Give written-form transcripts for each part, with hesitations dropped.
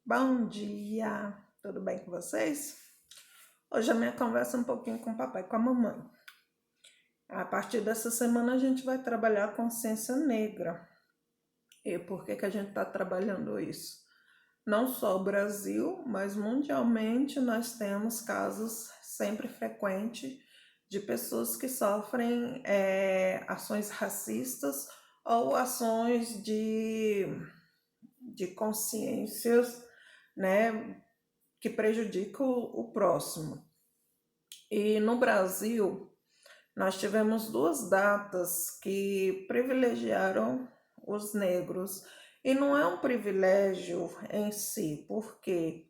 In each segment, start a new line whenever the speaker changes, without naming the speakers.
Bom dia, tudo bem com vocês? Hoje a minha conversa é um pouquinho com o papai e com a mamãe. A partir dessa semana a gente vai trabalhar a consciência negra. E por que a gente está trabalhando isso? Não só o Brasil, mas mundialmente nós temos casos sempre frequentes de pessoas que sofrem ações racistas ou ações de consciências, né, que prejudicam o próximo. E no Brasil, nós tivemos duas datas que privilegiaram os negros. E não é um privilégio em si, porque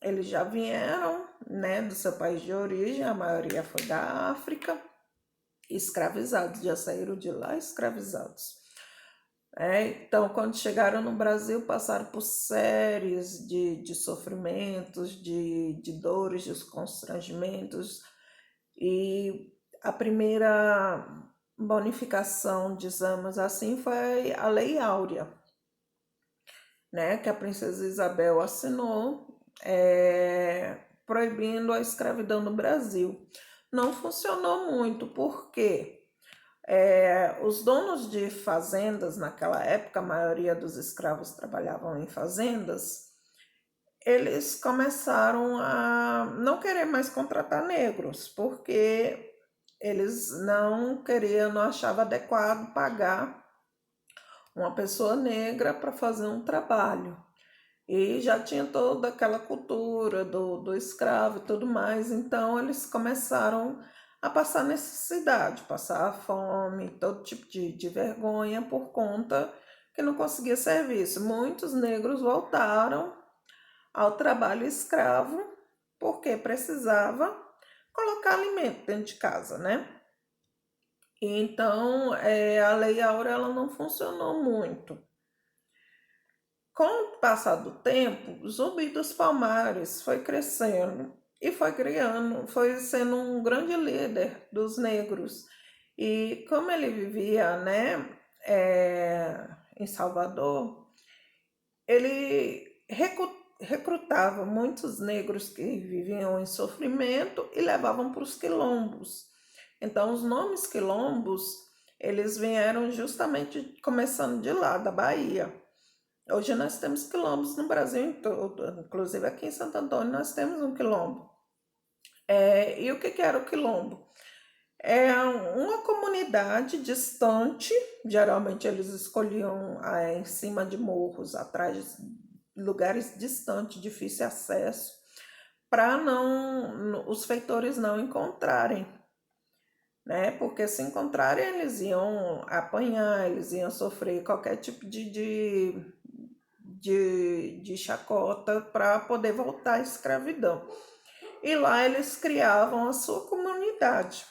eles já vieram, né, do seu país de origem, a maioria foi da África, escravizados, já saíram de lá escravizados. Então, quando chegaram no Brasil, passaram por séries de sofrimentos, de dores, de constrangimentos, e a primeira bonificação, dizemos assim, foi a Lei Áurea, né, que a princesa Isabel assinou, proibindo a escravidão no Brasil. Não funcionou muito, porque os donos de fazendas naquela época, a maioria dos escravos trabalhavam em fazendas, eles começaram a não querer mais contratar negros, porque eles não queriam, não achavam adequado pagar uma pessoa negra para fazer um trabalho. E já tinha toda aquela cultura do escravo e tudo mais, então eles começaram a passar necessidade, passar fome, todo tipo de vergonha por conta que não conseguia serviço. Muitos negros voltaram ao trabalho escravo porque precisava colocar alimento dentro de casa, né? Então, a Lei Áurea ela não funcionou muito. Com o passar do tempo, Zumbi dos Palmares foi crescendo e foi criando, foi sendo um grande líder dos negros. E como ele vivia, né, em Salvador, ele recrutava muitos negros que viviam em sofrimento e levavam para os quilombos. Então, os nomes quilombos, eles vieram justamente começando de lá, da Bahia. Hoje nós temos quilombos no Brasil todo, inclusive aqui em Santo Antônio nós temos um quilombo. E o que era o quilombo? É uma comunidade distante, geralmente eles escolhiam em cima de morros, atrás de lugares distantes, difícil acesso, para não os feitores não encontrarem, né? Porque se encontrarem eles iam apanhar, eles iam sofrer qualquer tipo de chacota para poder voltar à escravidão. E lá eles criavam a sua comunidade,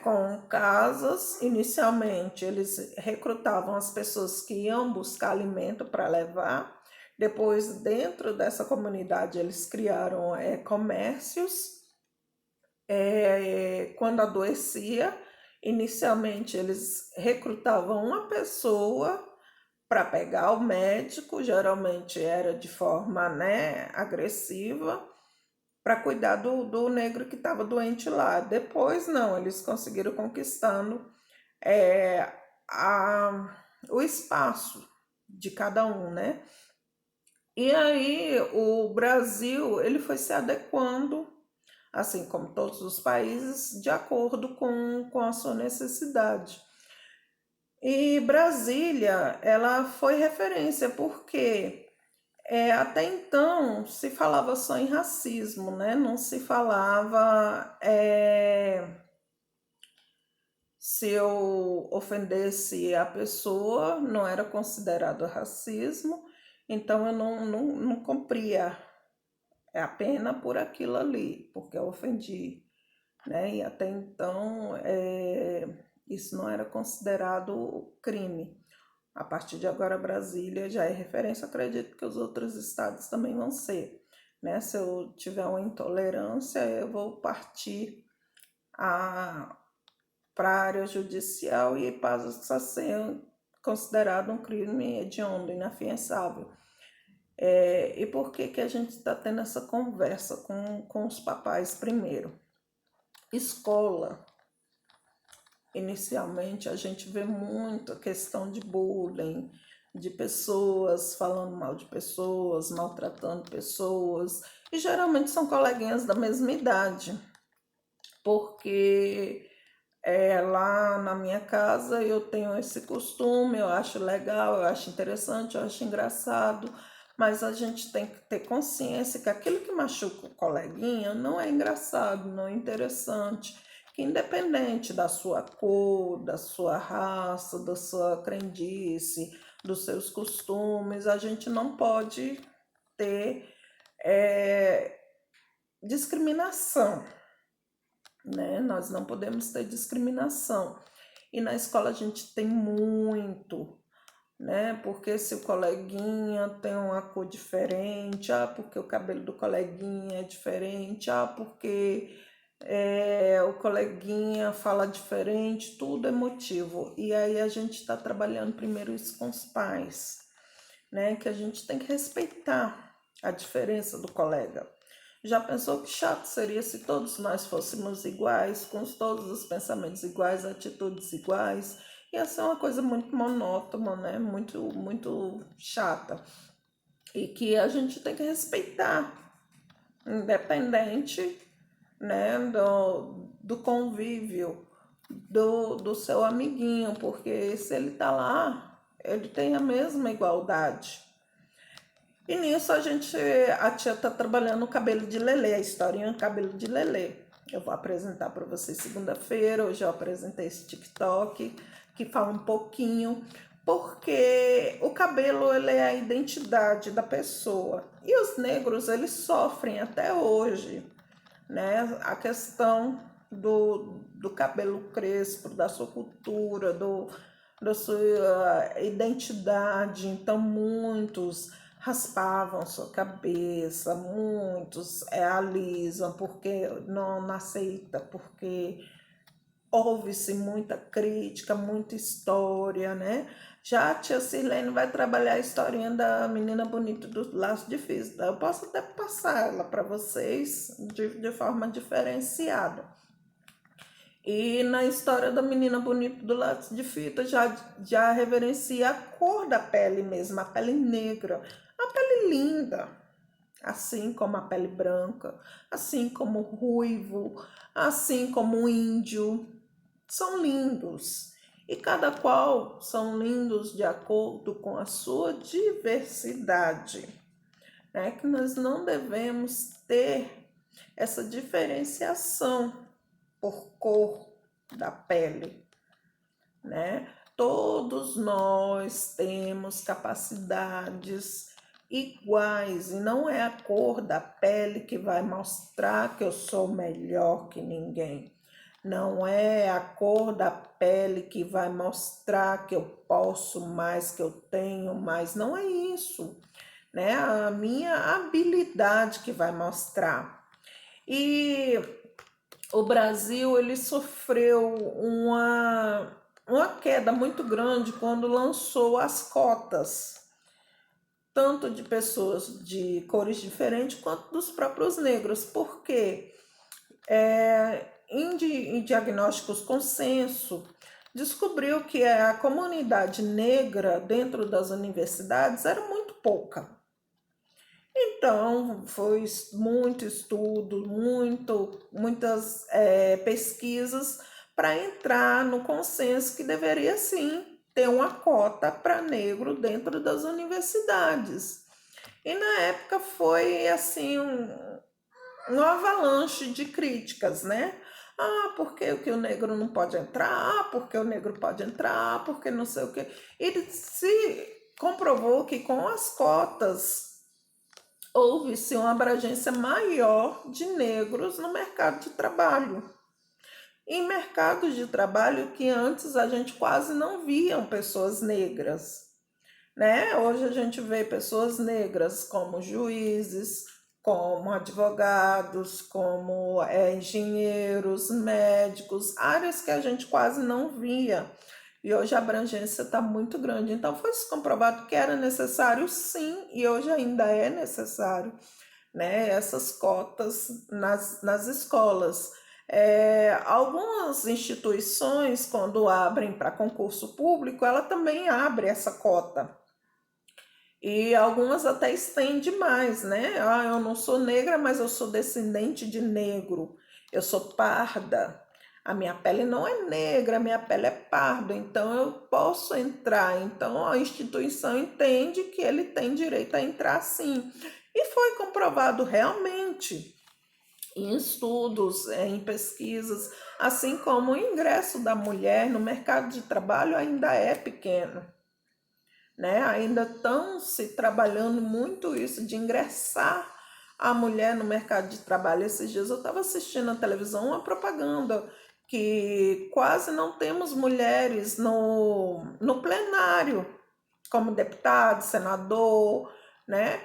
com casas. Inicialmente eles recrutavam as pessoas que iam buscar alimento para levar. Depois, dentro dessa comunidade, eles criaram comércios. Quando adoecia, inicialmente eles recrutavam uma pessoa para pegar o médico, geralmente era de forma, né, agressiva, para cuidar do negro que estava doente lá. Depois, não, eles conseguiram conquistando é, a, o espaço de cada um, né? E aí o Brasil ele foi se adequando, assim como todos os países, de acordo com a sua necessidade. E Brasília, ela foi referência porque até então se falava só em racismo, né? Não se falava se eu ofendesse a pessoa, não era considerado racismo, então eu não cumpria a pena por aquilo ali, porque eu ofendi, né? E até então isso não era considerado crime. A partir de agora, Brasília já é referência, acredito que os outros estados também vão ser, né? Se eu tiver uma intolerância, eu vou partir para a área judicial e passa a ser considerado um crime hediondo, inafiançável. E por que que a gente está tendo essa conversa com os papais primeiro? Escola, inicialmente a gente vê muito a questão de bullying, de pessoas falando mal de pessoas, maltratando pessoas, e geralmente são coleguinhas da mesma idade, porque lá na minha casa eu tenho esse costume, eu acho legal, eu acho interessante, eu acho engraçado, mas a gente tem que ter consciência que aquilo que machuca o coleguinha não é engraçado, não é interessante, que independente da sua cor, da sua raça, da sua crendice, dos seus costumes, a gente não pode ter é, discriminação, né? Nós não podemos ter discriminação. E na escola a gente tem muito, né? Porque se o coleguinha tem uma cor diferente, porque o cabelo do coleguinha é diferente, porque o coleguinha fala diferente, tudo é motivo. E aí a gente está trabalhando primeiro isso com os pais, né? Que a gente tem que respeitar a diferença do colega. Já pensou que chato seria se todos nós fôssemos iguais, com todos os pensamentos iguais, atitudes iguais? Ia ser uma coisa muito monótona, né? Muito chata. E que a gente tem que respeitar, independente, né, do convívio do seu amiguinho, porque se ele tá lá, ele tem a mesma igualdade. E nisso a tia tá trabalhando o cabelo de Lelê, a historinha Cabelo de Lelê. Eu vou apresentar para vocês segunda-feira, hoje eu apresentei esse TikTok, que fala um pouquinho, porque o cabelo ele é a identidade da pessoa. E os negros, eles sofrem até hoje, né? A questão do cabelo crespo, da sua cultura, da sua identidade. Então, muitos raspavam sua cabeça, muitos alisam porque não aceita, porque houve-se muita crítica, muita história, né? Já a tia Sirlene vai trabalhar a historinha da menina bonita do laço difícil. Eu posso até passar ela para vocês de forma diferenciada. E na história da menina bonita do laço de fita já reverencia a cor da pele mesmo, a pele negra, a pele linda, assim como a pele branca, assim como o ruivo, assim como o índio, são lindos. E cada qual são lindos de acordo com a sua diversidade, né? Que nós não devemos ter essa diferenciação por cor da pele, né? Todos nós temos capacidades iguais e não é a cor da pele que vai mostrar que eu sou melhor que ninguém. Não é a cor da pele que vai mostrar que eu posso mais, que eu tenho mais. Não é isso, né? A minha habilidade que vai mostrar. E o Brasil ele sofreu uma queda muito grande quando lançou as cotas, tanto de pessoas de cores diferentes quanto dos próprios negros, porque em diagnósticos consenso descobriu que a comunidade negra dentro das universidades era muito pouca. Então, foi muito estudo, muitas pesquisas para entrar no consenso que deveria sim ter uma cota para negro dentro das universidades. E na época foi assim um avalanche de críticas, né? Por que o negro não pode entrar? Porque o negro pode entrar? Porque não sei o quê. E se comprovou que com as cotas houve-se uma abrangência maior de negros no mercado de trabalho. Em mercados de trabalho que antes a gente quase não via pessoas negras, né? Hoje a gente vê pessoas negras como juízes, como advogados, como engenheiros, médicos, áreas que a gente quase não via. E hoje a abrangência está muito grande. Então foi se comprovado que era necessário sim, e hoje ainda é necessário, né, essas cotas nas escolas. Algumas instituições, quando abrem para concurso público, ela também abre essa cota. E algumas até estendem mais, né? Ah, eu não sou negra, mas eu sou descendente de negro. Eu sou parda. A minha pele não é negra, a minha pele é parda, então eu posso entrar. Então a instituição entende que ele tem direito a entrar sim. E foi comprovado realmente em estudos, em pesquisas, assim como o ingresso da mulher no mercado de trabalho ainda é pequeno, né? Ainda estão se trabalhando muito isso de ingressar a mulher no mercado de trabalho. Esses dias eu estava assistindo na televisão uma propaganda que quase não temos mulheres no plenário, como deputado, senador, né?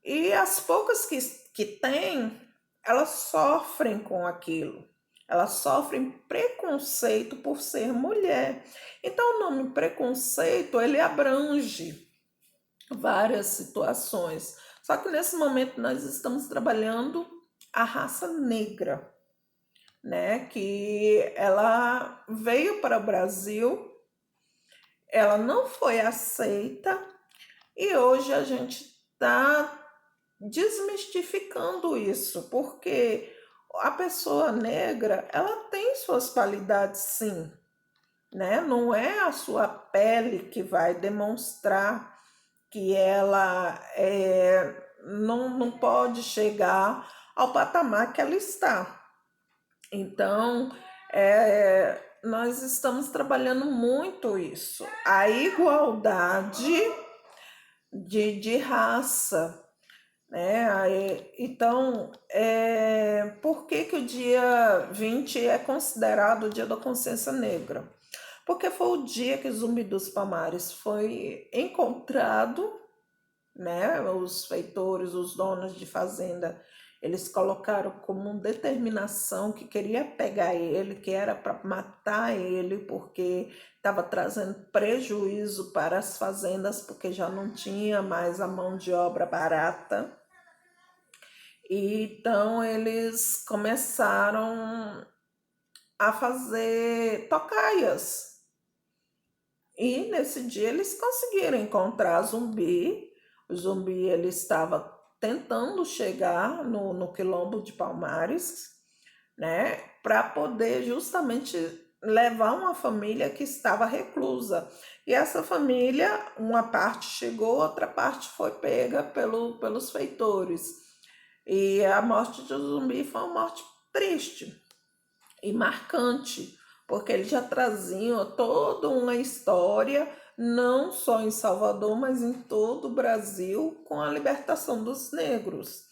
E as poucas que tem, elas sofrem com aquilo. Elas sofrem preconceito por ser mulher. Então, o nome preconceito, ele abrange várias situações. Só que nesse momento nós estamos trabalhando a raça negra, né? Que ela veio para o Brasil, ela não foi aceita e hoje a gente está desmistificando isso, porque a pessoa negra, ela tem suas qualidades sim, né? Não é a sua pele que vai demonstrar que ela não pode chegar ao patamar que ela está. Então, nós estamos trabalhando muito isso, a igualdade de raça, né? Então, por que que o dia 20 é considerado o Dia da Consciência Negra? Porque foi o dia que Zumbi dos Palmares foi encontrado, né? Os feitores, os donos de fazenda, eles colocaram como determinação que queria pegar ele, que era para matar ele, porque estava trazendo prejuízo para as fazendas, porque já não tinha mais a mão de obra barata. Então eles começaram a fazer tocaias. E nesse dia eles conseguiram encontrar Zumbi. O Zumbi ele estava tentando chegar no quilombo de Palmares, né, para poder justamente levar uma família que estava reclusa. E essa família, uma parte chegou, outra parte foi pega pelos feitores. E a morte de Zumbi foi uma morte triste e marcante, porque eles já traziam toda uma história, não só em Salvador, mas em todo o Brasil, com a libertação dos negros.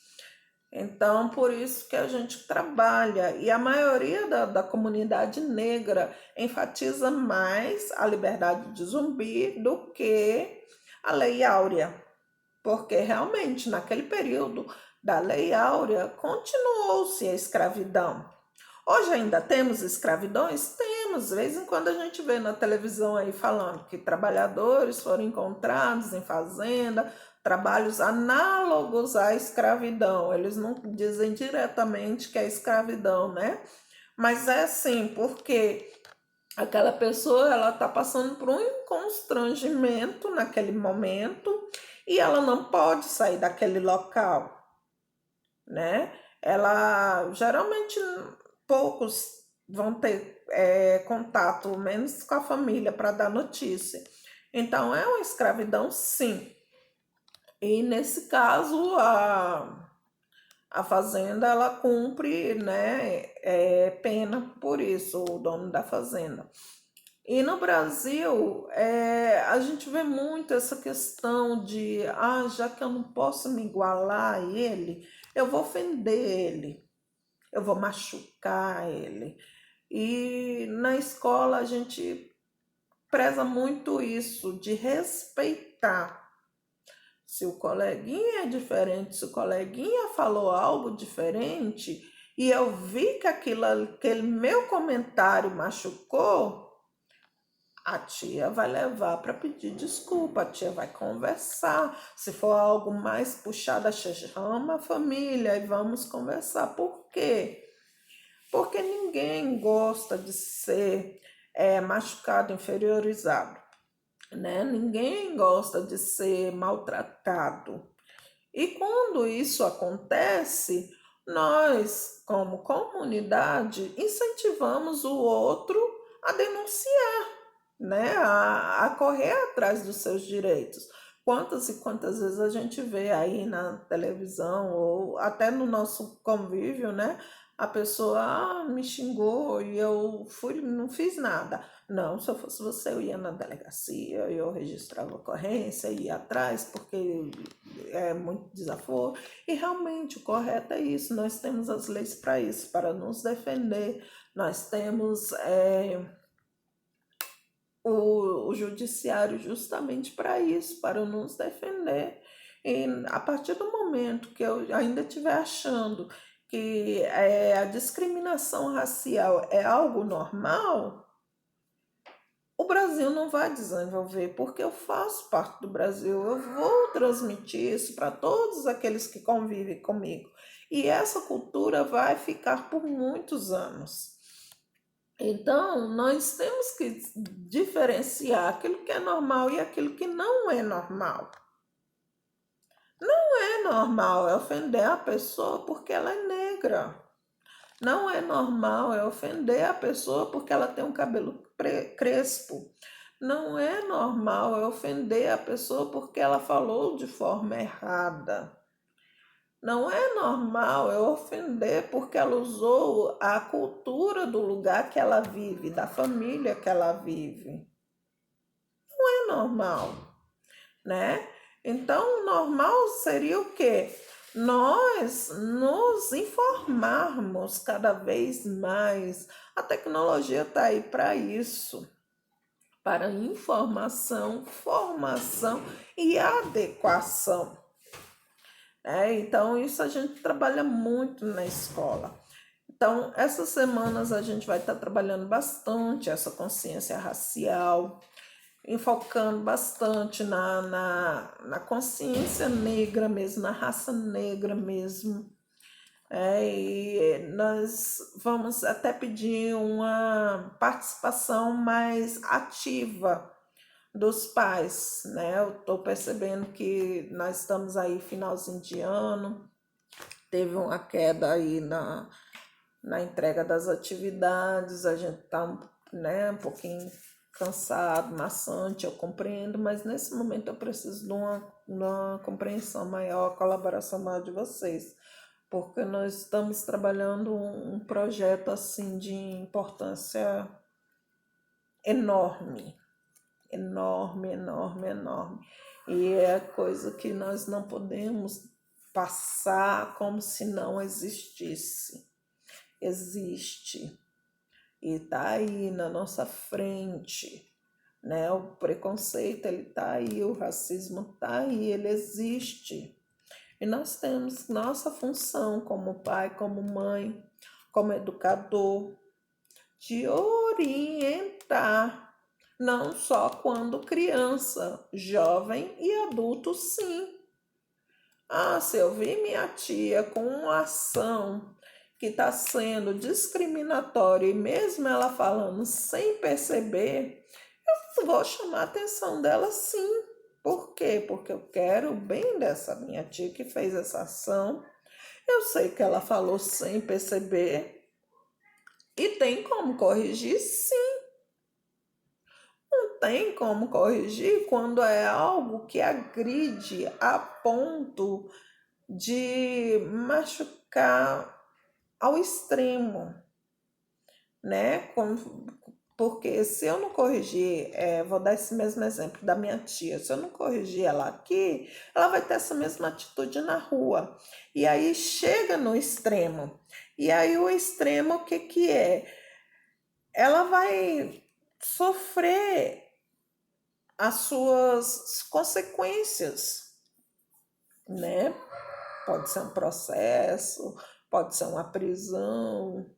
Então, por isso que a gente trabalha, e a maioria da comunidade negra enfatiza mais a liberdade de Zumbi do que a Lei Áurea, porque realmente naquele período da Lei Áurea continuou-se a escravidão. Hoje ainda temos escravidões? Temos. De vez em quando a gente vê na televisão aí falando que trabalhadores foram encontrados em fazenda, trabalhos análogos à escravidão. Eles não dizem diretamente que é escravidão, né? Mas é assim, porque aquela pessoa ela está passando por um constrangimento naquele momento e ela não pode sair daquele local, né? Ela geralmente poucos vão ter contato, menos com a família para dar notícia. Então é uma escravidão, sim. E nesse caso a fazenda ela cumpre, né, pena por isso, o dono da fazenda. E no Brasil, a gente vê muito essa questão de, já que eu não posso me igualar a ele, eu vou ofender ele, eu vou machucar ele. E na escola a gente preza muito isso, de respeitar. Se o coleguinha é diferente, se o coleguinha falou algo diferente, e eu vi que aquele meu comentário machucou, a tia vai levar para pedir desculpa, a tia vai conversar. Se for algo mais puxado, a tia chama a família e vamos conversar. Por quê? Porque ninguém gosta de ser machucado, inferiorizado, né? Ninguém gosta de ser maltratado. E quando isso acontece, nós, como comunidade, incentivamos o outro a denunciar, né? A correr atrás dos seus direitos. Quantas e quantas vezes a gente vê aí na televisão ou até no nosso convívio, né? A pessoa me xingou e eu fui, não fiz nada. Não, se eu fosse você, eu ia na delegacia, eu registrava a ocorrência, ia atrás, porque é muito desaforo. E realmente o correto é isso, nós temos as leis para isso, para nos defender, nós temos o judiciário justamente para isso, para nos defender. E a partir do momento que eu ainda estiver achando que a discriminação racial é algo normal, o Brasil não vai desenvolver, porque eu faço parte do Brasil, eu vou transmitir isso para todos aqueles que convivem comigo. E essa cultura vai ficar por muitos anos. Então, nós temos que diferenciar aquilo que é normal e aquilo que não é normal. Não é normal ofender a pessoa porque ela é negra. Não é normal ofender a pessoa porque ela tem um cabelo crespo. Não é normal ofender a pessoa porque ela falou de forma errada. Não é normal ofender porque ela usou a cultura do lugar que ela vive, da família que ela vive. Não é normal, né? Então, normal seria o quê? Nós nos informarmos cada vez mais. A tecnologia está aí para isso, para informação, formação e adequação. Então, isso a gente trabalha muito na escola. Então, essas semanas a gente vai estar trabalhando bastante essa consciência racial, enfocando bastante na consciência negra mesmo, na raça negra mesmo. E nós vamos até pedir uma participação mais ativa dos pais, né? Eu estou percebendo que nós estamos aí finalzinho de ano, teve uma queda aí na entrega das atividades, a gente está, né, um pouquinho cansado, maçante, eu compreendo, mas nesse momento eu preciso de uma compreensão maior, colaboração maior de vocês, porque nós estamos trabalhando um projeto assim de importância enorme, enorme, enorme, enorme. E é coisa que nós não podemos passar como se não existisse. Existe e está aí na nossa frente, né? O preconceito ele está aí, o racismo está aí, ele existe. E nós temos nossa função como pai, como mãe, como educador, de orientar, não só quando criança, jovem e adulto, sim. Se eu vi minha tia com uma ação que está sendo discriminatória e mesmo ela falando sem perceber, eu vou chamar a atenção dela sim. Por quê? Porque eu quero o bem dessa minha tia que fez essa ação. Eu sei que ela falou sem perceber e tem como corrigir, sim. Não tem como corrigir quando é algo que agride a ponto de machucar ao extremo, né? Porque se eu não corrigir, vou dar esse mesmo exemplo da minha tia, se eu não corrigir ela aqui, ela vai ter essa mesma atitude na rua. E aí chega no extremo. E aí o extremo, o que que é? Ela vai sofrer as suas consequências, né? Pode ser um processo, pode ser uma prisão,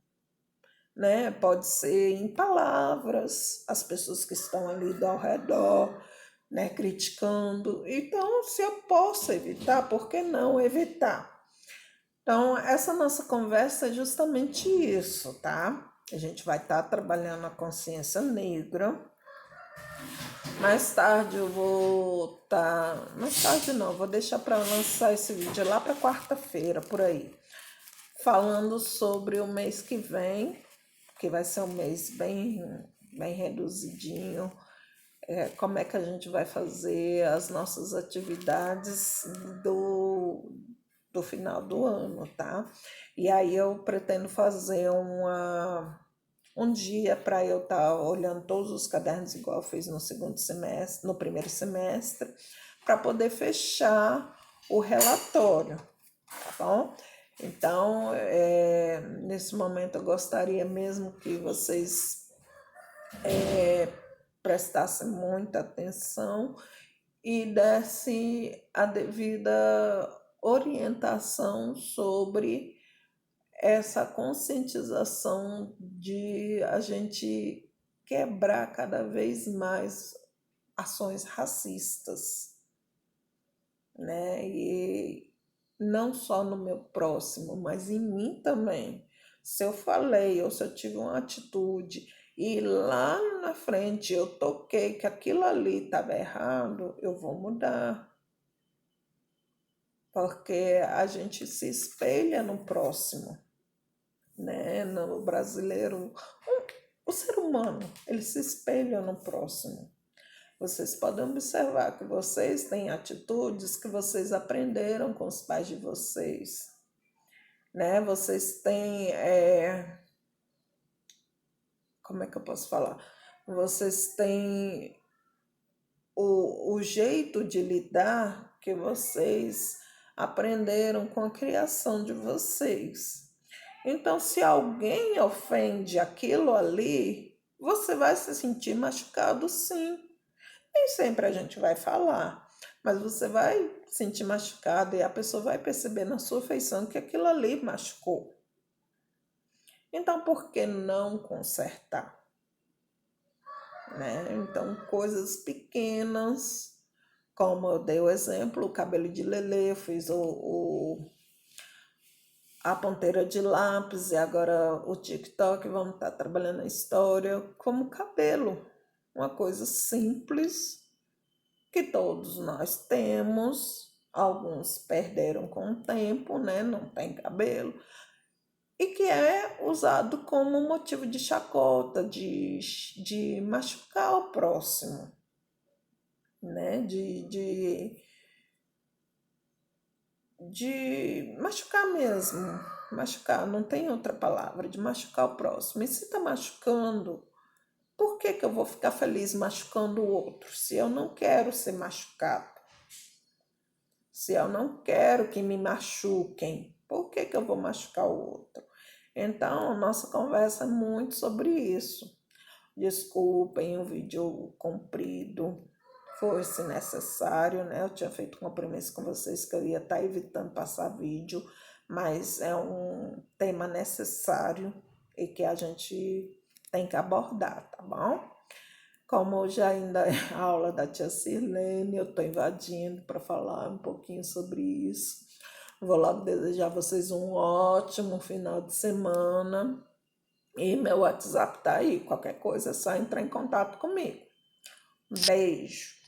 né? Pode ser em palavras, as pessoas que estão ali ao redor, né, criticando. Então, se eu posso evitar, por que não evitar? Então, essa nossa conversa é justamente isso, tá? A gente vai estar trabalhando a consciência negra. Mais tarde eu vou estar. Mais tarde não, vou deixar para lançar esse vídeo lá para quarta-feira, por aí. Falando sobre o mês que vem, que vai ser um mês bem reduzidinho. Como é que a gente vai fazer as nossas atividades do final do ano, tá? E aí eu pretendo fazer um dia para eu estar olhando todos os cadernos igual eu fiz no segundo semestre, no primeiro semestre, para poder fechar o relatório, tá bom? Então, nesse momento eu gostaria mesmo que vocês prestassem muita atenção e desse a devida orientação sobre essa conscientização de a gente quebrar cada vez mais ações racistas, né? E não só no meu próximo, mas em mim também. Se eu falei ou se eu tive uma atitude e lá na frente eu toquei que aquilo ali estava errado, eu vou mudar. Porque a gente se espelha no próximo, né? No brasileiro, o ser humano, ele se espelha no próximo. Vocês podem observar que vocês têm atitudes que vocês aprenderam com os pais de vocês, né? Vocês têm, como é que eu posso falar? Vocês têm o jeito de lidar que vocês aprenderam com a criação de vocês. Então, se alguém ofende aquilo ali, você vai se sentir machucado, sim. Nem sempre a gente vai falar, mas você vai sentir machucado e a pessoa vai perceber na sua feição que aquilo ali machucou. Então, por que não consertar? Né? Então, coisas pequenas, como eu dei o exemplo, o cabelo de Lelê, eu fiz a ponteira de lápis e agora o TikTok, vamos estar trabalhando a história como cabelo. Uma coisa simples que todos nós temos, alguns perderam com o tempo, né? Não tem cabelo, e que é usado como motivo de chacota, de machucar o próximo, né? De machucar mesmo, machucar, não tem outra palavra, de machucar o próximo. E se está machucando, por que eu vou ficar feliz machucando o outro, se eu não quero ser machucado? Se eu não quero que me machuquem, por que eu vou machucar o outro? Então, nossa conversa é muito sobre isso. Desculpem o vídeo comprido, fosse necessário, né? Eu tinha feito um compromisso com vocês que eu ia estar evitando passar vídeo, mas é um tema necessário e que a gente tem que abordar, tá bom? Como hoje ainda é a aula da tia Sirlene, eu estou invadindo para falar um pouquinho sobre isso. Vou logo desejar a vocês um ótimo final de semana. E meu WhatsApp tá aí, qualquer coisa é só entrar em contato comigo. Beijo!